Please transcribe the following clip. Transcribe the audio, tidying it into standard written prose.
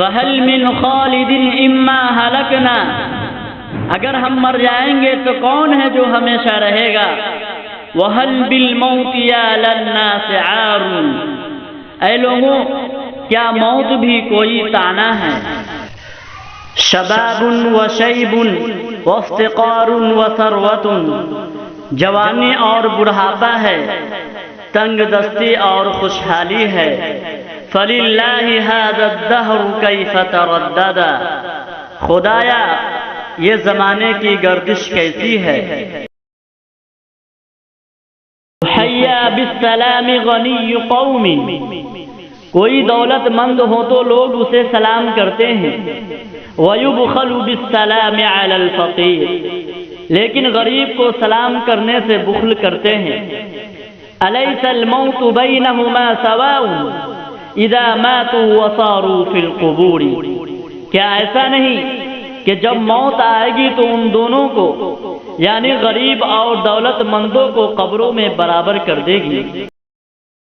فَهَلْ مِنْ خَالِدٍ إِمَّا هَلَكْنَا، اگر ہم مر جائیں گے تو کون ہے جو ہمیشہ رہے گا؟ وَهَلْ بِالْمَوْتِ يَا لَلنَّاسِ عَارٌ، اے لوگوں کیا موت بھی کوئی طعنہ ہے؟ شباب وشیب وافتقار وثروۃ، جوانی اور بڑھاپا ہے، تنگ دستی اور خوشحالی ہے۔ فَلِلَّهِ هَذَا الدَّهْرُ كَيْفَ تَرَدَّدَ، خدایا یہ زمانے کی گردش کیسی ہے۔ حَيَّا بِالسَّلَامِ غَنِيُّ قَوْمٍ، کوئی دولت مند ہو تو لوگ اسے سلام کرتے ہیں۔ وَيُبْخَلُ بِالسَّلَامِ عَلَى الْفَقِيرِ، لیکن غریب کو سلام کرنے سے بخل کرتے ہیں۔ أَلَيْسَ الْمَوْتُ بَيْنَهُمَا سَوَاءٌ إِذَا مَاتُوا وَصَارُوا فِي الْقُبُورِ، کیا ایسا نہیں کہ جب موت آئے گی تو ان دونوں کو، یعنی غریب اور دولت مندوں کو قبروں میں برابر کر دے گی۔